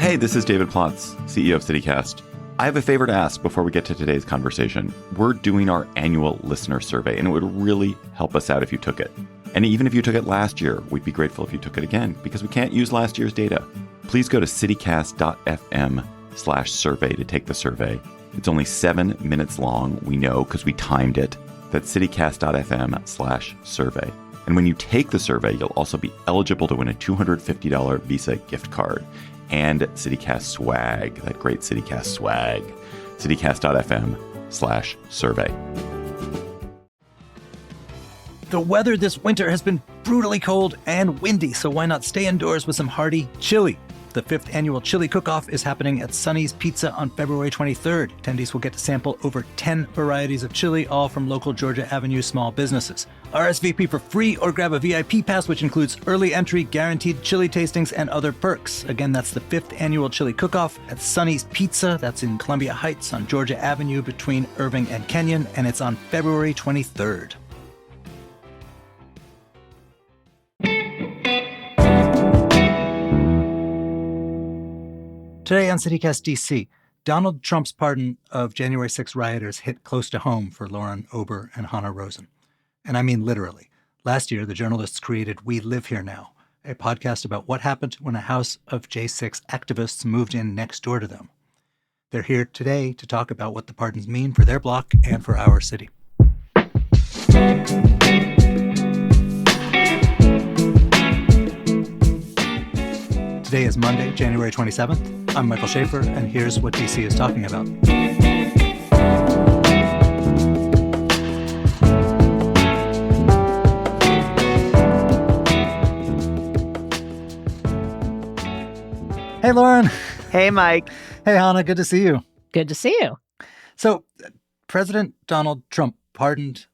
Hey, this is David Plotz, CEO of CityCast. I have a favor to ask before we get to today's conversation. We're doing our annual listener survey, and it would really help us out if you took it. And even if you took it last year, we'd be grateful if you took it again, because we can't use last year's data. Please go to citycast.fm/survey to take the survey. It's only 7 minutes long, we know, because we timed it. That's citycast.fm/survey. And when you take the survey, you'll also be eligible to win a $250 Visa gift card and CityCast swag, that great CityCast swag. citycast.fm/survey. The weather this winter has been brutally cold and windy, so why not stay indoors with some hearty chili? The 5th annual Chili Cook-Off is happening at Sonny's Pizza on February 23rd. Attendees will get to sample over 10 varieties of chili, all from local Georgia Avenue small businesses. RSVP for free or grab a VIP pass, which includes early entry, guaranteed chili tastings, and other perks. Again, that's the 5th annual Chili Cook-Off at Sonny's Pizza. That's in Columbia Heights on Georgia Avenue between Irving and Kenyon, and it's on February 23rd. Today on CityCast DC, Donald Trump's pardon of January 6 rioters hit close to home for Lauren Ober and Hanna Rosin. And I mean literally. Last year, the journalists created We Live Here Now, a podcast about what happened when a house of J6 activists moved in next door to them. They're here today to talk about what the pardons mean for their block and for our city. Today is Monday, January 27th. I'm Michael Schaefer, and here's what DC is talking about. Hey, Lauren. Hey, Mike. Hey, Hanna. Good to see you. Good to see you. So, President Donald Trump pardoned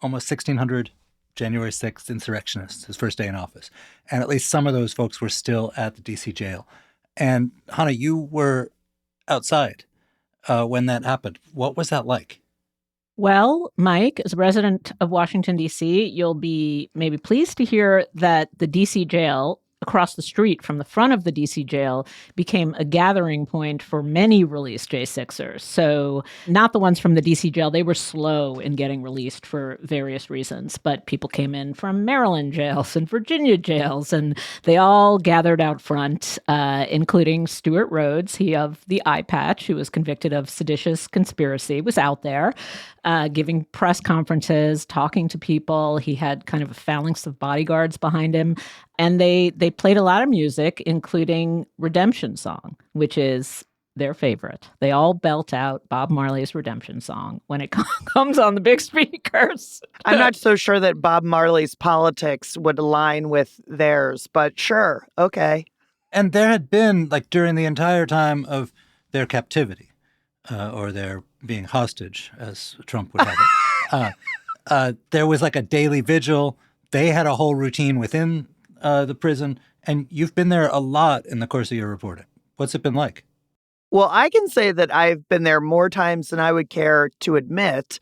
almost 1,600 January 6th insurrectionists, his first day in office. And at least some of those folks were still at the D.C. jail. And Hanna, you were outside when that happened. What was that like? Well, Mike, as a resident of Washington, D.C., you'll be maybe pleased to hear that the D.C. jail across the street from the front of the D.C. jail became a gathering point for many released J6ers. So not the ones from the D.C. jail. They were slow in getting released for various reasons. But people came in from Maryland jails and Virginia jails, and they all gathered out front, including Stuart Rhodes, he of the eye patch, who was convicted of seditious conspiracy, was out there giving press conferences, talking to people. He had kind of a phalanx of bodyguards behind him. And they played a lot of music, including Redemption Song, which is their favorite. They all belt out Bob Marley's Redemption Song when it comes on the big speakers. I'm not so sure that Bob Marley's politics would align with theirs, but sure, okay. And there had been, during the entire time of their captivity, or their being hostage, as Trump would have it, there was a daily vigil. They had a whole routine within the prison, and you've been there a lot in the course of your reporting. What's it been like? Well, I can say that I've been there more times than I would care to admit,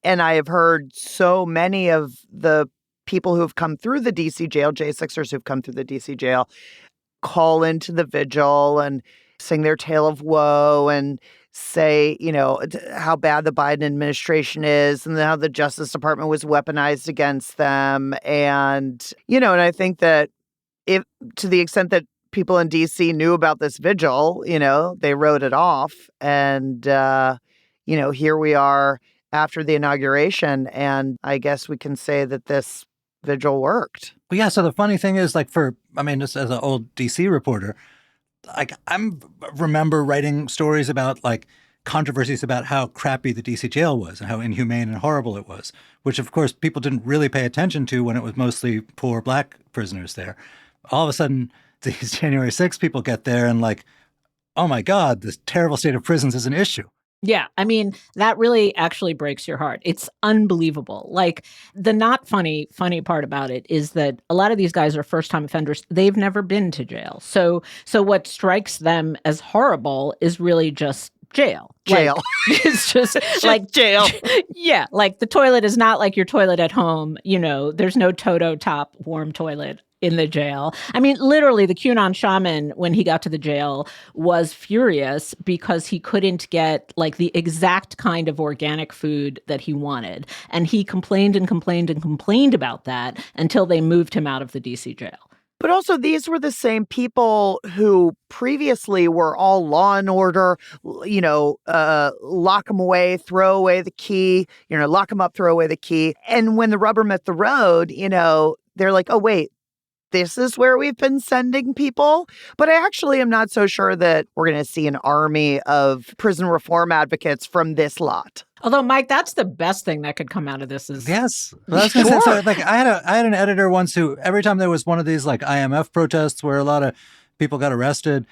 and I have heard so many of the people who have come through the D.C. jail, J6ers who've come through the D.C. jail, call into the vigil and sing their tale of woe and say, how bad the Biden administration is and how the Justice Department was weaponized against them. And, and I think that if to the extent that people in D.C. knew about this vigil, they wrote it off. And, here we are after the inauguration. And I guess we can say that this vigil worked. Well, yeah. So the funny thing is, just as an old D.C. reporter, I remember writing stories about controversies about how crappy the D.C. jail was and how inhumane and horrible it was, which of course people didn't really pay attention to when it was mostly poor black prisoners there. All of a sudden, these January 6th people get there and oh my God, this terrible state of prisons is an issue. Yeah, I mean, that really actually breaks your heart. It's unbelievable. The not funny part about it is that a lot of these guys are first-time offenders. They've never been to jail. So what strikes them as horrible is really just jail. It's just jail. Yeah, the toilet is not like your toilet at home. There's no Toto top warm toilet in the jail. I mean, literally, the QAnon shaman, when he got to the jail, was furious because he couldn't get like the exact kind of organic food that he wanted. And he complained and complained and complained about that until they moved him out of the DC jail. But also, these were the same people who previously were all law and order, lock them away, throw away the key, lock them up, throw away the key. And when the rubber met the road, they're like, oh, wait, this is where we've been sending people. But I actually am not so sure that we're going to see an army of prison reform advocates from this lot. Although, Mike, that's the best thing that could come out of this is... Yes. Well, I was going to say, so, like, I had an editor once who, every time there was one of these, like, IMF protests where a lot of people got arrested,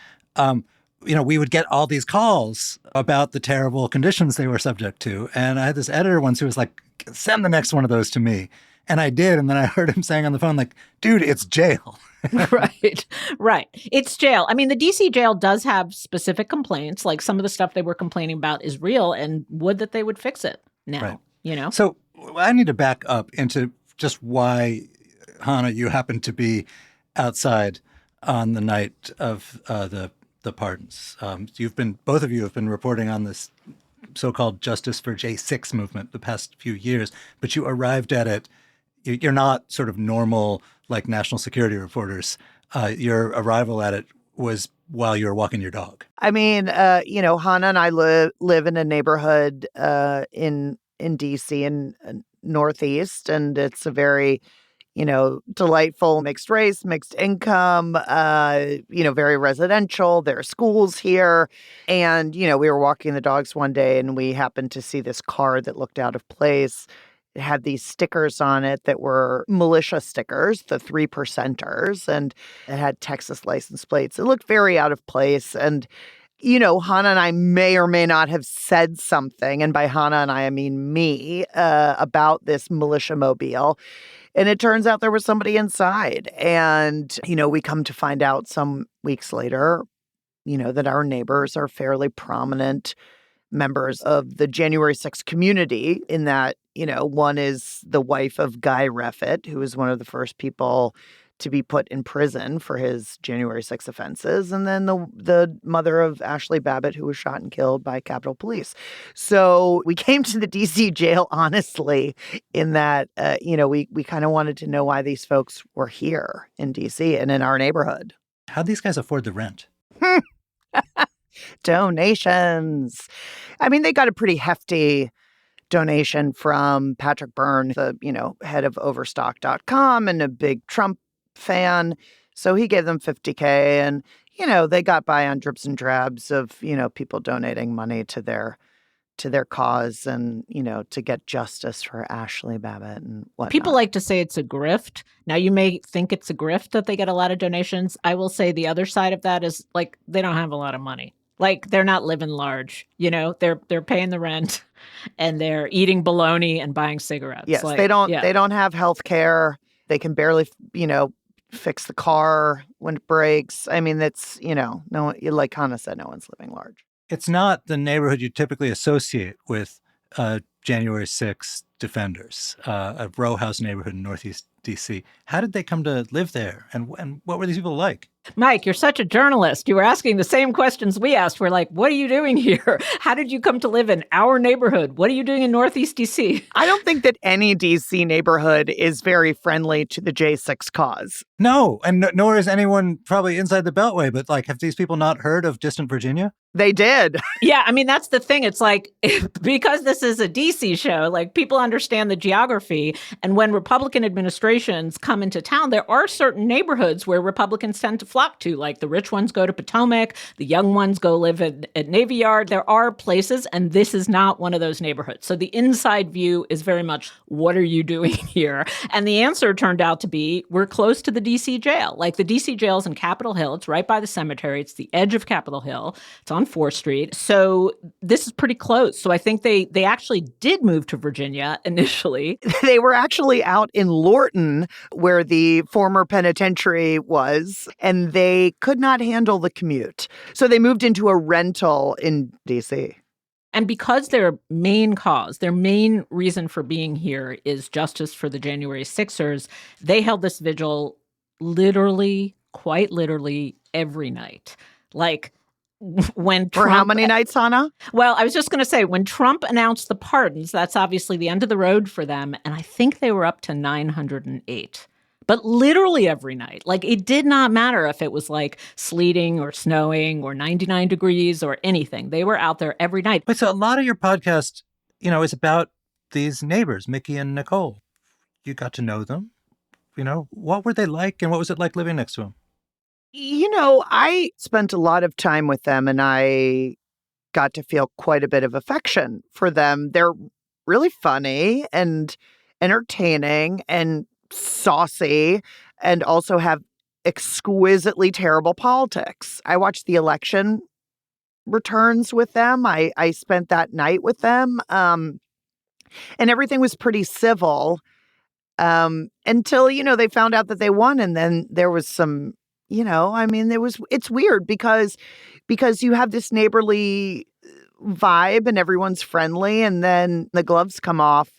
we would get all these calls about the terrible conditions they were subject to. And I had this editor once who was like, send the next one of those to me. And I did. And then I heard him saying on the phone, like, dude, it's jail. Right. It's jail. I mean, the DC jail does have specific complaints. Like some of the stuff they were complaining about is real and would that they would fix it now, So I need to back up into just why, Hanna, you happened to be outside on the night of the pardons. Both of you have been reporting on this so-called Justice for J6 movement the past few years, but you arrived at it. You're not sort of normal, like, national security reporters. Your arrival at it was while you were walking your dog. I mean, Hanna and I live in a neighborhood in D.C. in Northeast, and it's a very, delightful mixed race, mixed income, very residential. There are schools here. And, we were walking the dogs one day and we happened to see this car that looked out of place. It had these stickers on it that were militia stickers, the 3%ers, and it had Texas license plates. It looked very out of place. And, Hanna and I may or may not have said something, and by Hanna and I mean me, about this militia mobile. And it turns out there was somebody inside. And, we come to find out some weeks later, that our neighbors are fairly prominent members of the January 6th community in that, one is the wife of Guy Reffitt, who was one of the first people to be put in prison for his January 6th offenses, and then the mother of Ashley Babbitt, who was shot and killed by Capitol Police. So we came to the D.C. jail, honestly, in that, we kind of wanted to know why these folks were here in D.C. and in our neighborhood. How'd these guys afford the rent? Donations. I mean, they got a pretty hefty donation from Patrick Byrne, the, head of Overstock.com and a big Trump fan. So he gave them $50K and, they got by on drips and drabs of, people donating money to their cause and, to get justice for Ashley Babbitt and whatnot. People like to say it's a grift. Now, you may think it's a grift that they get a lot of donations. I will say the other side of that is, like, they don't have a lot of money. Like, they're not living large, they're paying the rent and they're eating bologna and buying cigarettes. Yes, they don't have health care. They can barely, fix the car when it breaks. I mean, that's, no one, like Hanna said, no one's living large. It's not the neighborhood you typically associate with January 6th defenders, a row house neighborhood in Northeast D.C. How did they come to live there? And what were these people like? Mike, you're such a journalist. You were asking the same questions we asked. We're like, what are you doing here? How did you come to live in our neighborhood? What are you doing in Northeast D.C.? I don't think that any D.C. neighborhood is very friendly to the J6 cause. No, and nor is anyone probably inside the Beltway. But, like, have these people not heard of distant Virginia? They did. Yeah, I mean, that's the thing. It's like, because this is a D.C. show, like, people understand the geography. And when Republican administrations come into town, there are certain neighborhoods where Republicans tend to flock to. Like, the rich ones go to Potomac, the young ones go live at Navy Yard. There are places, and this is not one of those neighborhoods. So the inside view is very much, what are you doing here? And the answer turned out to be, we're close to the D.C. jail. Like, the D.C. jail's in Capitol Hill. It's right by the cemetery. It's the edge of Capitol Hill. It's on 4th Street. So this is pretty close. So I think they actually did move to Virginia initially. They were actually out in Lorton, where the former penitentiary was, and they could not handle the commute. So they moved into a rental in D.C. And because their main cause, their main reason for being here is justice for the January 6ers, they held this vigil literally, quite literally, every night. Like when For Trump, how many nights, Hanna? Well, I was just going to say, when Trump announced the pardons, that's obviously the end of the road for them. And I think they were up to 908. But literally every night. Like, it did not matter if it was like sleeting or snowing or 99 degrees or anything. They were out there every night. Wait, so a lot of your podcast, is about these neighbors, Mickey and Nicole. You got to know them. What were they like, and what was it like living next to them? I spent a lot of time with them, and I got to feel quite a bit of affection for them. They're really funny and entertaining and saucy, and also have exquisitely terrible politics. I watched the election returns with them. I spent that night with them, and everything was pretty civil until, they found out that they won. And then there was some, it's weird because you have this neighborly vibe and everyone's friendly, and then the gloves come off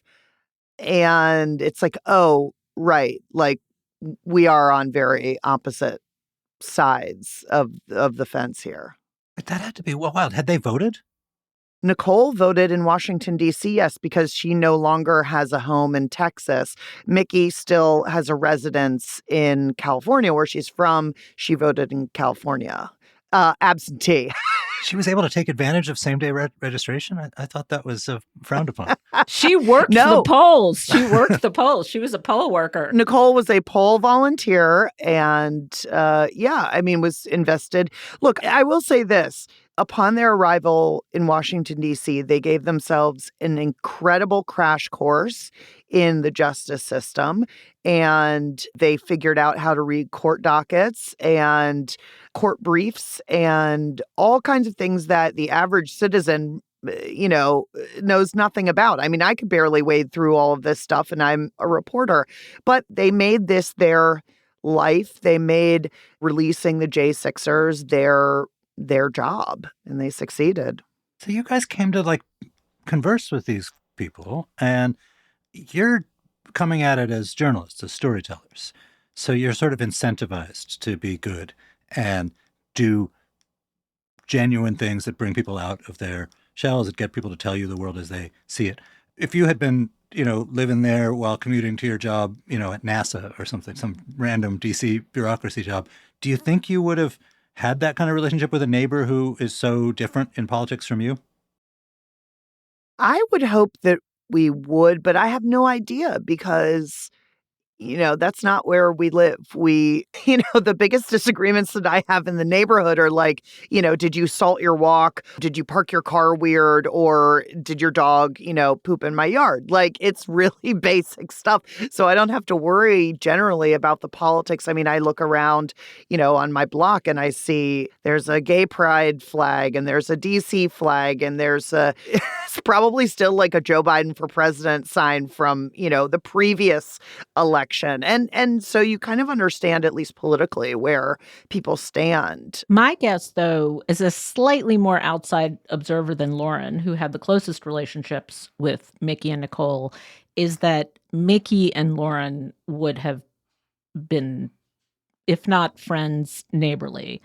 and it's like, oh, right. Like, we are on very opposite sides of the fence here. But that had to be wild. Had they voted? Nicole voted in Washington, D.C., yes, because she no longer has a home in Texas. Mickey still has a residence in California, where she's from. She voted in California. Absentee. She was able to take advantage of same-day registration? I thought that was frowned upon. She worked the polls. She worked the polls. She was a poll worker. Nicole was a poll volunteer and, was invested. Look, I will say this. Upon their arrival in Washington, D.C., they gave themselves an incredible crash course in the justice system, and they figured out how to read court dockets and court briefs and all kinds of things that the average citizen, knows nothing about. I mean, I could barely wade through all of this stuff, and I'm a reporter, but they made this their life. They made releasing the J6ers their job, and they succeeded. So you guys came to converse with these people, and you're coming at it as journalists, as storytellers. So you're sort of incentivized to be good and do genuine things that bring people out of their shells, that get people to tell you the world as they see it. If you had been, living there while commuting to your job, at NASA or something, some random DC bureaucracy job, do you think you would have had that kind of relationship with a neighbor who is so different in politics from you? I would hope that we would, but I have no idea because, that's not where we live. The biggest disagreements that I have in the neighborhood are like, did you salt your walk? Did you park your car weird? Or did your dog, poop in my yard? Like, it's really basic stuff. So I don't have to worry generally about the politics. I mean, I look around, on my block and I see there's a gay pride flag and there's a DC flag and there's it's probably still like a Joe Biden for president sign from, the previous election. And so you kind of understand, at least politically, where people stand. My guess, though, as a slightly more outside observer than Lauren, who had the closest relationships with Mickey and Nicole, is that Mickey and Lauren would have been, if not friends, neighborly.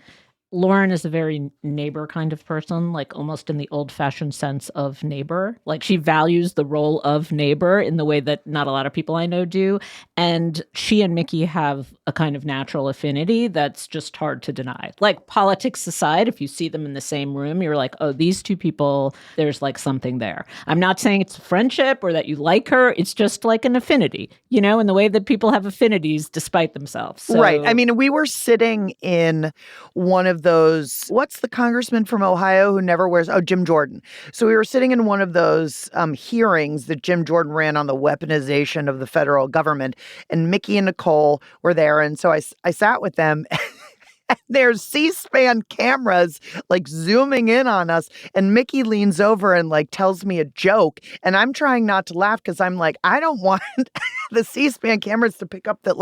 Lauren is a very neighbor kind of person, like almost in the old-fashioned sense of neighbor. Like, she values the role of neighbor in the way that not a lot of people I know do. And she and Mickey have a kind of natural affinity that's just hard to deny. Like, politics aside, if you see them in the same room, you're like, oh, these two people, there's like something there. I'm not saying it's a friendship or that you like her. It's just like an affinity, in the way that people have affinities despite themselves. So, right. I mean, we were sitting in one of those, what's the congressman from Ohio who never wears, Jim Jordan. So we were sitting in one of those hearings that Jim Jordan ran on the weaponization of the federal government, and Mickey and Nicole were there. And so I sat with them. There's C-SPAN cameras like zooming in on us, and Mickey leans over and tells me a joke, and I'm trying not to laugh because I'm like, I don't want the C-SPAN cameras to pick up that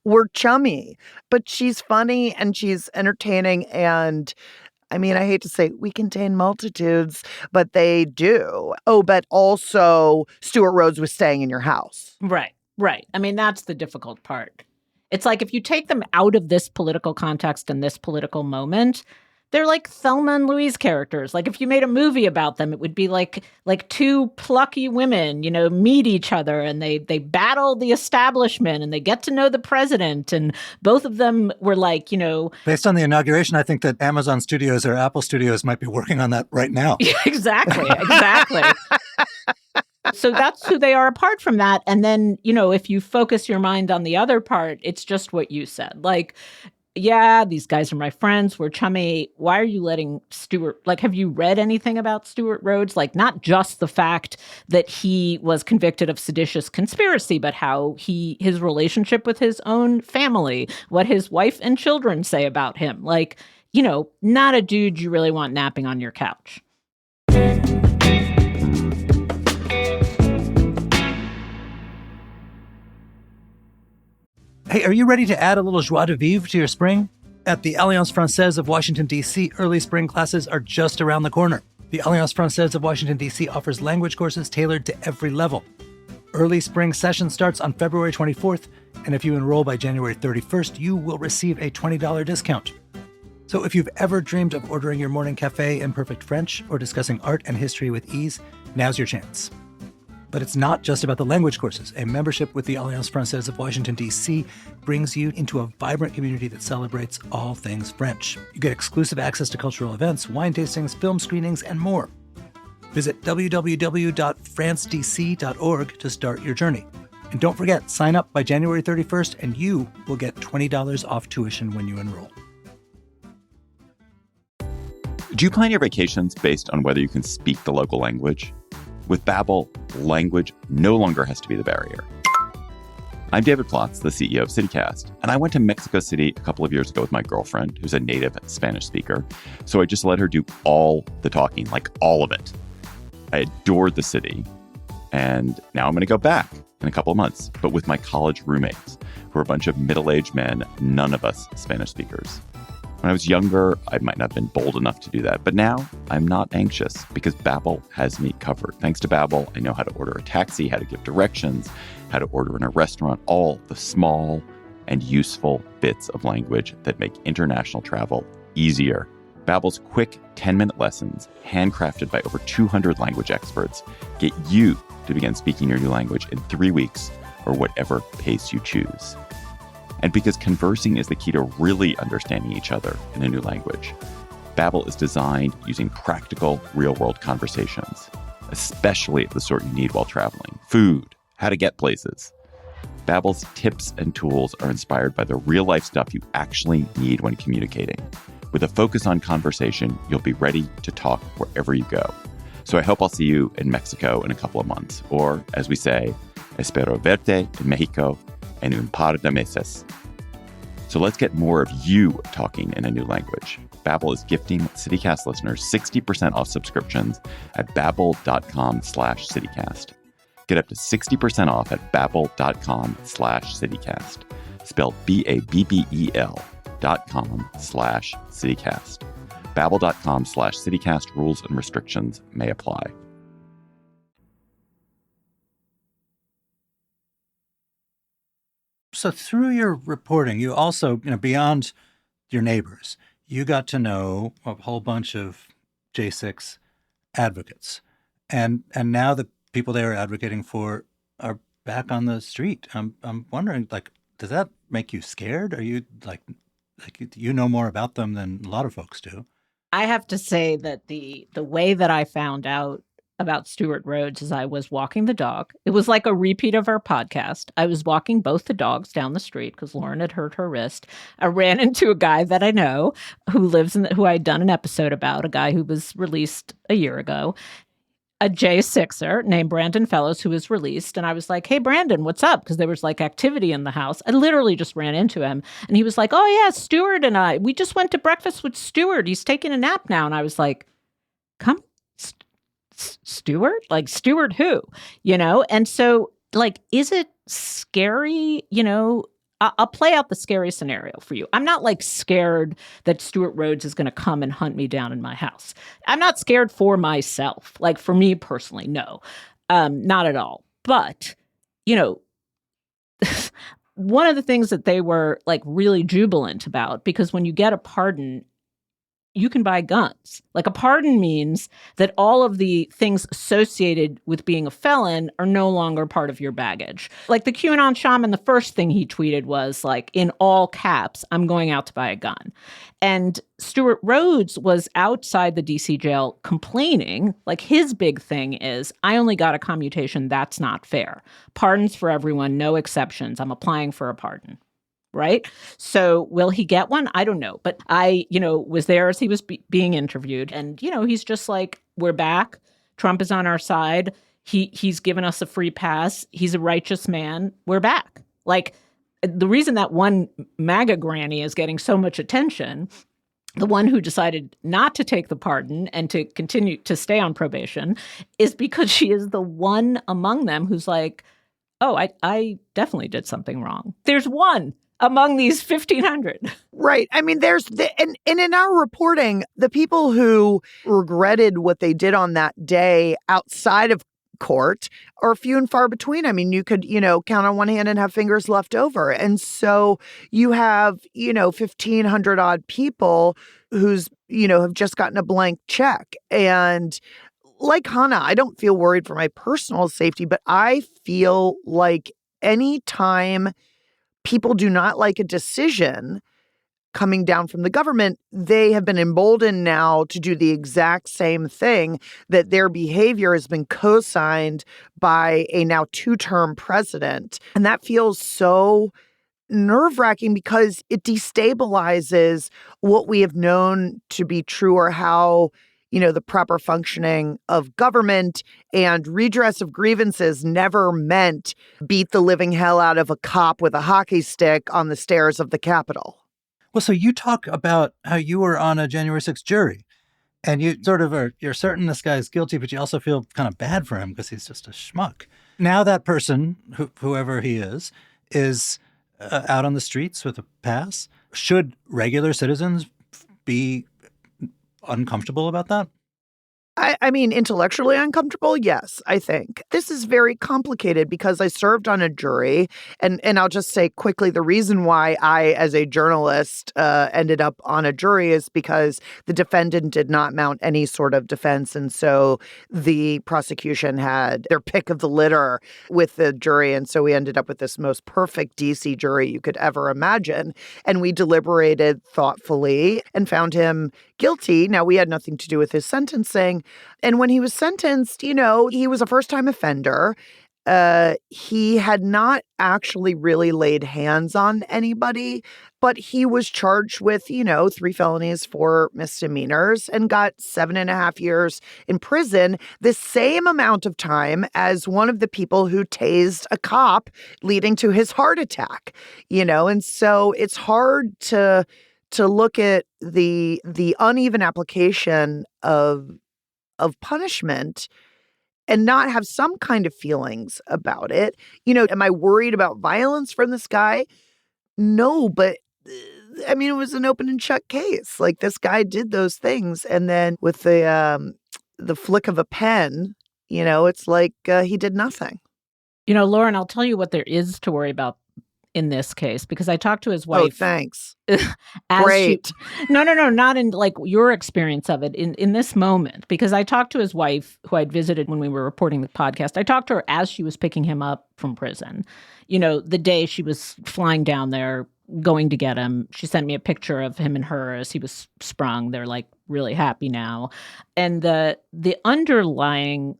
we're chummy. But she's funny and she's entertaining, and I mean, I hate to say we contain multitudes, but they do. Oh, but also Stuart Rhodes was staying in your house. Right. I mean, that's the difficult part. It's like if you take them out of this political context and this political moment, they're like Thelma and Louise characters. Like if you made a movie about them, it would be like two plucky women, meet each other and they battle the establishment and they get to know the president. And both of them were like, Based on the inauguration, I think that Amazon Studios or Apple Studios might be working on that right now. Exactly. So that's who they are apart from that. And then, if you focus your mind on the other part, it's just what you said. Like, yeah, these guys are my friends. We're chummy. Why are you letting Stewart, have you read anything about Stewart Rhodes? Like, not just the fact that he was convicted of seditious conspiracy, but how his relationship with his own family, what his wife and children say about him. Like, not a dude you really want napping on your couch. Hey, are you ready to add a little joie de vivre to your spring? At the Alliance Française of Washington, D.C., early spring classes are just around the corner. The Alliance Française of Washington, D.C. offers language courses tailored to every level. Early spring session starts on February 24th, and if you enroll by January 31st, you will receive a $20 discount. So if you've ever dreamed of ordering your morning cafe in perfect French or discussing art and history with ease, now's your chance. But it's not just about the language courses. A membership with the Alliance Française of Washington, D.C. brings you into a vibrant community that celebrates all things French. You get exclusive access to cultural events, wine tastings, film screenings, and more. Visit www.francedc.org to start your journey. And don't forget, sign up by January 31st and you will get $20 off tuition when you enroll. Do you plan your vacations based on whether you can speak the local language? With Babbel, language no longer has to be the barrier. I'm David Plotz, the CEO of CityCast, and I went to Mexico City a couple of years ago with my girlfriend, who's a native Spanish speaker, so I just let her do all the talking, like all of it. I adored the city, and now I'm going to go back in a couple of months, but with my college roommates, who are a bunch of middle-aged men, none of us Spanish speakers. When I was younger, I might not have been bold enough to do that. But now I'm not anxious because Babbel has me covered. Thanks to Babbel, I know how to order a taxi, how to give directions, how to order in a restaurant, all the small and useful bits of language that make international travel easier. Babbel's quick 10-minute lessons, handcrafted by over 200 language experts, get you to begin speaking your new language in 3 weeks or whatever pace you choose. And because conversing is the key to really understanding each other in a new language, Babbel is designed using practical, real-world conversations, especially the sort you need while traveling. Food, how to get places. Babbel's tips and tools are inspired by the real-life stuff you actually need when communicating. With a focus on conversation, you'll be ready to talk wherever you go. So I hope I'll see you in Mexico in a couple of months. Or, as we say, espero verte en Mexico en un par de meses. So let's get more of you talking in a new language. Babbel is gifting CityCast listeners 60% off subscriptions at babbel.com/CityCast. Get up to 60% off at babbel.com/CityCast. Spelled BABBEL.com/CityCast. Babbel.com/CityCast. Rules and restrictions may apply. So through your reporting, you also, beyond your neighbors, you got to know a whole bunch of J6 advocates. And now the people they are advocating for are back on the street. I'm wondering, does that make you scared? Are you you know more about them than a lot of folks do? I have to say that the way that I found out about Stewart Rhodes is I was walking the dog. It was like a repeat of our podcast. I was walking both the dogs down the street because Lauren had hurt her wrist. I ran into a guy that I know who who I'd done an episode about, a guy who was released a year ago, a J6er named Brandon Fellows who was released. And I was like, hey, Brandon, what's up? Because there was activity in the house. I literally just ran into him and he was like, oh yeah, Stewart and we just went to breakfast with Stewart. He's taking a nap now. And I was like, come Stewart? Stewart who? And so is it scary? I'll play out the scary scenario for you. I'm not scared that Stewart Rhodes is going to come and hunt me down in my house. I'm not scared for myself. For me personally, no, not at all. But, one of the things that they were like really jubilant about, because when you get a pardon, you can buy guns. Like, a pardon means that all of the things associated with being a felon are no longer part of your baggage. Like the QAnon shaman, the first thing he tweeted was like, in all caps, I'm going out to buy a gun. And Stuart Rhodes was outside the DC jail complaining, like his big thing is, I only got a commutation, that's not fair. Pardons for everyone, no exceptions. I'm applying for a pardon. Right? So will he get one? I don't know. But I, was there as he was being interviewed. And, he's just like, we're back. Trump is on our side. He's given us a free pass. He's a righteous man. We're back. Like, the reason that one MAGA granny is getting so much attention, the one who decided not to take the pardon and to continue to stay on probation, is because she is the one among them who's like, oh, I definitely did something wrong. There's one among these 1,500. Right. I mean, and in our reporting, the people who regretted what they did on that day outside of court are few and far between. I mean, you could, count on one hand and have fingers left over. And so you have, 1,500 odd people who's, have just gotten a blank check. And like Hanna, I don't feel worried for my personal safety, but I feel like any time people do not like a decision coming down from the government, they have been emboldened now to do the exact same thing, that their behavior has been co-signed by a now 2-term president. And that feels so nerve-wracking because it destabilizes what we have known to be true, or how the proper functioning of government, and redress of grievances never meant beat the living hell out of a cop with a hockey stick on the stairs of the Capitol. Well, so you talk about how you were on a January 6th jury, and you sort of you're certain this guy's guilty, but you also feel kind of bad for him because he's just a schmuck. Now that person, whoever he is out on the streets with a pass. Should regular citizens be uncomfortable about that? I mean, intellectually uncomfortable? Yes, I think. This is very complicated because I served on a jury. And I'll just say quickly, the reason why I, as a journalist, ended up on a jury is because the defendant did not mount any sort of defense. And so the prosecution had their pick of the litter with the jury. And so we ended up with this most perfect DC jury you could ever imagine. And we deliberated thoughtfully and found him guilty. Now, we had nothing to do with his sentencing. And when he was sentenced, he was a first-time offender. He had not actually really laid hands on anybody, but he was charged with, 3 felonies, 4 misdemeanors, and got 7.5 years in prison, the same amount of time as one of the people who tased a cop, leading to his heart attack, and so it's hard to look at the uneven application of punishment and not have some kind of feelings about it. Am I worried about violence from this guy? No, but I mean, it was an open and shut case. Like, this guy did those things, and then with the flick of a pen, it's like he did nothing. Lauren, I'll tell you what there is to worry about in this case, because I talked to his wife. Oh, thanks. Great. No, not in like your experience of it in this moment, because I talked to his wife, who I'd visited when we were reporting the podcast. I talked to her as she was picking him up from prison. The day she was flying down there, going to get him. She sent me a picture of him and her as he was sprung. They're like really happy now. And the underlying,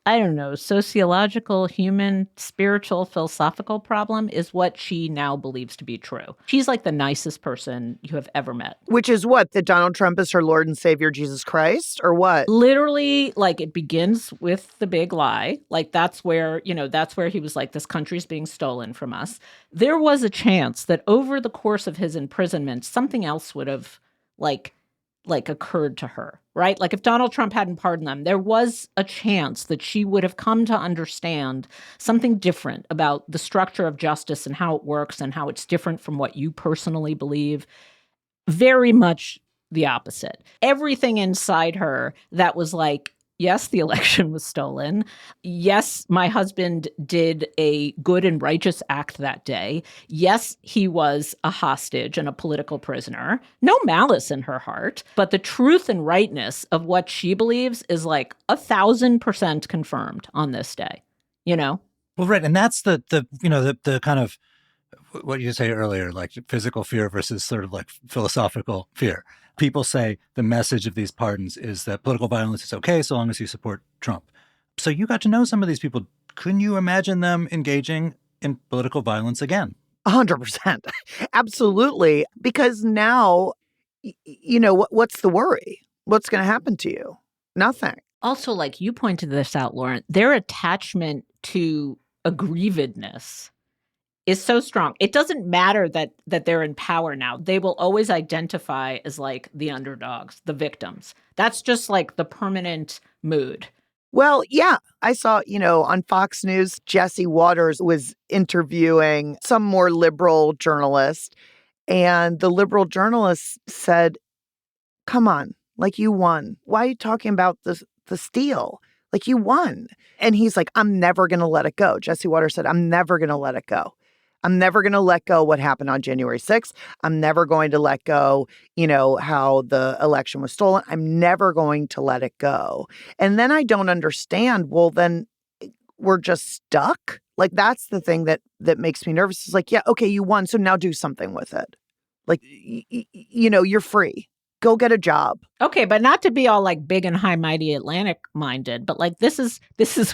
I don't know, sociological, human, spiritual, philosophical problem is what she now believes to be true. She's like the nicest person you have ever met. Which is what? That Donald Trump is her Lord and Savior, Jesus Christ, or what? Literally, it begins with the big lie. That's where he was like, this country's being stolen from us. There was a chance that over the course of his imprisonment, something else would have occurred to her, right? If Donald Trump hadn't pardoned them, there was a chance that she would have come to understand something different about the structure of justice and how it works and how it's different from what you personally believe. Very much the opposite. Everything inside her that was Yes, the election was stolen. Yes, my husband did a good and righteous act that day. Yes, he was a hostage and a political prisoner. No malice in her heart. But the truth and rightness of what she believes is like 1,000% confirmed on this day, you know? Well, right. And that's the kind of what you say earlier, like physical fear versus sort of like philosophical fear. People say the message of these pardons is that political violence is okay so long as you support Trump. So you got to know some of these people. Couldn't you imagine them engaging in political violence again? 100%. Absolutely. Because now, what's the worry? What's going to happen to you? Nothing. Also, like you pointed this out, Lauren, their attachment to aggrievedness is so strong. It doesn't matter that they're in power now. They will always identify as like the underdogs, the victims. That's just like the permanent mood. Well, yeah, I saw, on Fox News, Jesse Waters was interviewing some more liberal journalist. And the liberal journalist said, come on, like you won. Why are you talking about the steal? Like you won. And he's like, I'm never going to let it go. Jesse Waters said, I'm never going to let it go. I'm never going to let go what happened on January 6th. I'm never going to let go, how the election was stolen. I'm never going to let it go. And then I don't understand, well, then we're just stuck? Like, that's the thing that makes me nervous. It's like, yeah, okay, you won, so now do something with it. Like, you're free. Go get a job. Okay, but not to be all like big and high mighty Atlantic minded, but like this is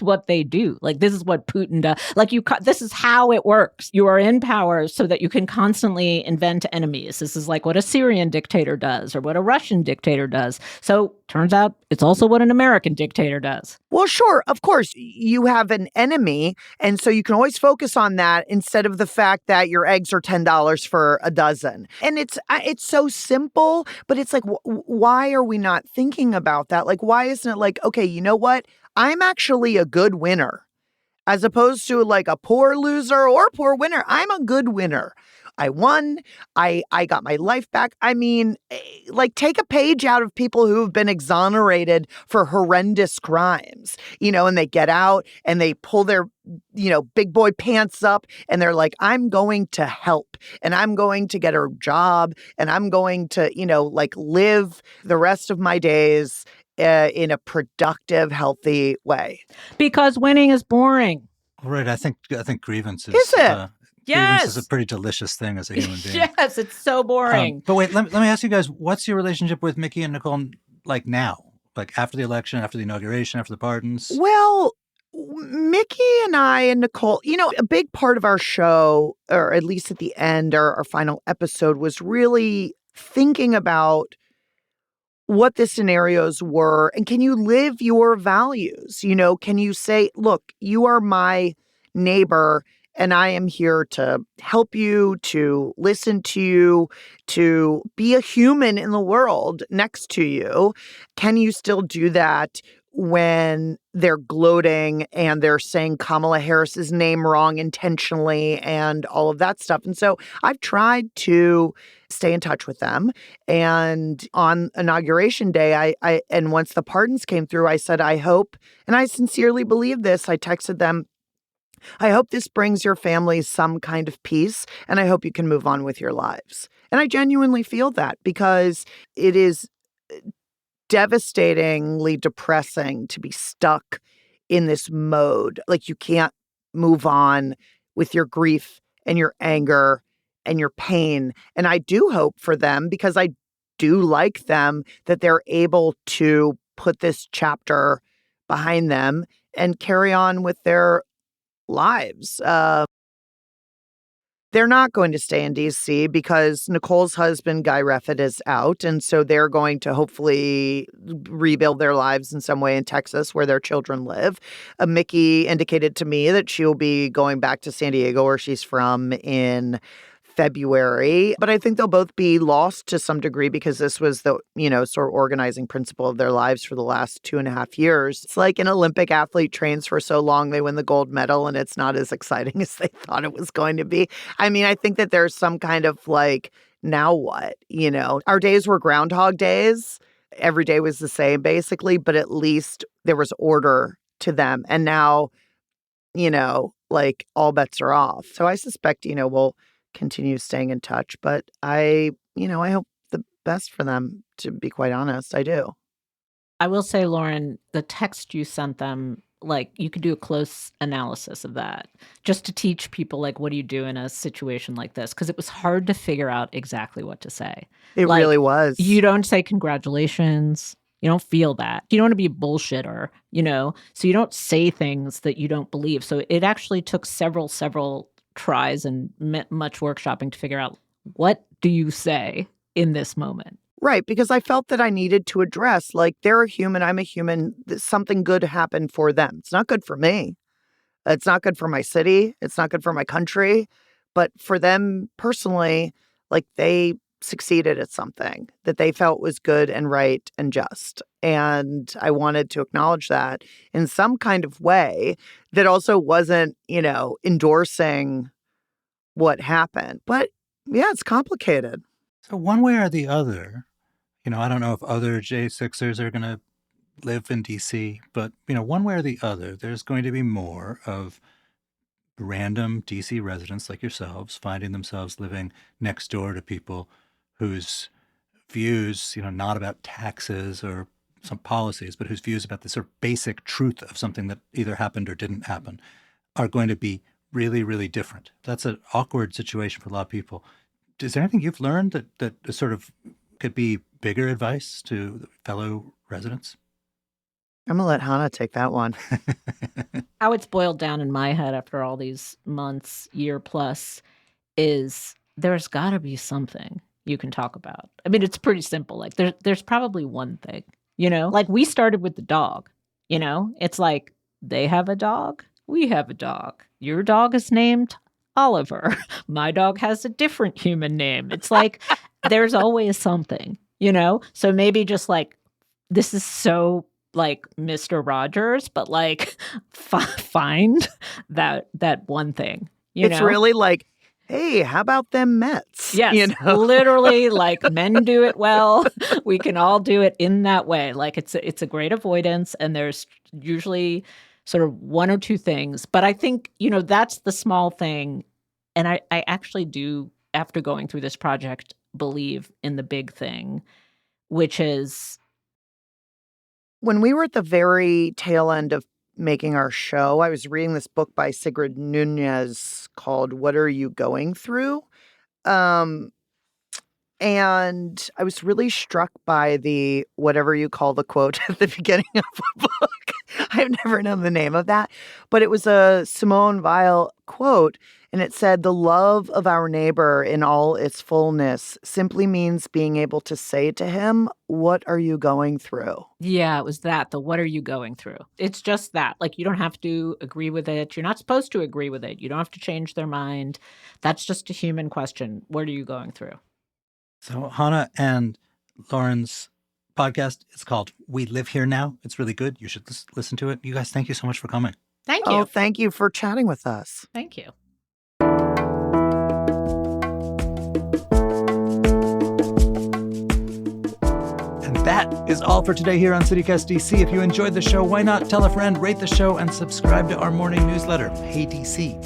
what they do. Like this is what Putin does. Like this is how it works. You are in power so that you can constantly invent enemies. This is like what a Syrian dictator does or what a Russian dictator does. So turns out it's also what an American dictator does. Well, sure. Of course, you have an enemy. And so you can always focus on that instead of the fact that your eggs are $10 for a dozen. And it's so simple, but it's like, why are we not thinking about that? Like, why isn't it like, okay, you know what? I'm actually a good winner as opposed to like a poor loser or poor winner. I'm a good winner. I won. I got my life back. I mean, like take a page out of people who have been exonerated for horrendous crimes, and they get out and they pull their, big boy pants up and they're like, I'm going to help and I'm going to get a job and I'm going to, like live the rest of my days in a productive, healthy way. Because winning is boring. Right. I think grievance is. Is it? Yes. Grievance is a pretty delicious thing as a human being. Yes, it's so boring. But wait, let me ask you guys, what's your relationship with Mickey and Nicole like now? Like after the election, after the inauguration, after the pardons? Well, Mickey and I and Nicole, a big part of our show, or at least at the end, our final episode, was really thinking about what the scenarios were and can you live your values? Can you say, look, you are my neighbor and I am here to help you, to listen to you, to be a human in the world next to you. Can you still do that when they're gloating and they're saying Kamala Harris's name wrong intentionally and all of that stuff? And so I've tried to stay in touch with them. And on Inauguration Day, I and once the pardons came through, I said, I hope, and I sincerely believe this, I texted them, I hope this brings your families some kind of peace, and I hope you can move on with your lives. And I genuinely feel that because it is devastatingly depressing to be stuck in this mode. Like you can't move on with your grief and your anger and your pain. And I do hope for them, because I do like them, that they're able to put this chapter behind them and carry on with their lives. They're not going to stay in D.C. because Nicole's husband, Guy Reffitt, is out. And so they're going to hopefully rebuild their lives in some way in Texas where their children live. Mickey indicated to me that she'll be going back to San Diego, where she's from, in February. But I think they'll both be lost to some degree because this was the, sort of organizing principle of their lives for the last 2.5 years. It's like an Olympic athlete trains for so long, they win the gold medal and it's not as exciting as they thought it was going to be. I mean, I think that there's some kind of like, now what? Our days were Groundhog Days. every day was the same, basically, but at least there was order to them. And now, like all bets are off. So I suspect, we'll continue staying in touch. But I hope the best for them, to be quite honest. I do. I will say, Lauren, the text you sent them, like you could do a close analysis of that just to teach people, like, what do you do in a situation like this? Because it was hard to figure out exactly what to say. It really was. You don't say congratulations. You don't feel that. You don't want to be a bullshitter, so you don't say things that you don't believe. So it actually took several tries and much workshopping to figure out, what do you say in this moment? Right, because I felt that I needed to address, like, they're a human, I'm a human, something good happened for them. It's not good for me. It's not good for my city. It's not good for my country. But for them personally, like, they succeeded at something that they felt was good and right and just. And I wanted to acknowledge that in some kind of way that also wasn't, endorsing what happened. But yeah, it's complicated. So one way or the other, I don't know if other J6ers are going to live in D.C., but, one way or the other, there's going to be more of random D.C. residents like yourselves finding themselves living next door to people whose views, not about taxes or some policies, but whose views about the sort of basic truth of something that either happened or didn't happen are going to be really, really different. That's an awkward situation for a lot of people. Is there anything you've learned that sort of could be bigger advice to fellow residents? I'm going to let Hanna take that one. How it's boiled down in my head after all these months, year plus, is there's got to be something you can talk about. I mean, it's pretty simple. Like there's probably one thing, like we started with the dog, it's like they have a dog. We have a dog. Your dog is named Oliver. My dog has a different human name. It's like there's always something, So maybe just like, this is so like Mr. Rogers, but like find that one thing, It's really like, hey, how about them Mets? Yes, literally, like, men do it well. We can all do it in that way. Like it's a great avoidance, and there's usually sort of one or two things. But I think, that's the small thing. And I actually do, after going through this project, believe in the big thing, which is, when we were at the very tail end of making our show, I was reading this book by Sigrid Nunez called What Are You Going Through? And I was really struck by the whatever you call the quote at the beginning of the book. I've never known the name of that, but it was a Simone Weil quote. And it said, the love of our neighbor in all its fullness simply means being able to say to him, what are you going through? Yeah, it was that. The what are you going through? It's just that. Like, you don't have to agree with it. You're not supposed to agree with it. You don't have to change their mind. That's just a human question. What are you going through? So Hanna and Lauren's podcast, it's called We Live Here Now. It's really good. You should listen to it. You guys, thank you so much for coming. Thank you. Oh, thank you for chatting with us. Thank you. That is all for today here on CityCast DC. If you enjoyed the show, why not tell a friend, rate the show, and subscribe to our morning newsletter, Hey DC.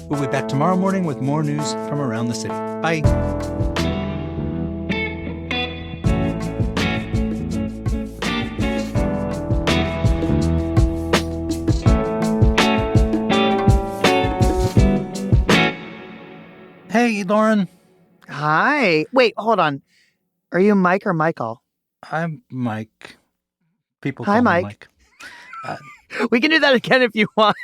We'll be back tomorrow morning with more news from around the city. Bye. Hey, Lauren. Hi. Wait, hold on. Are you Mike or Michael? I'm Mike. People Hi, call me Mike. Mike. We can do that again if you want.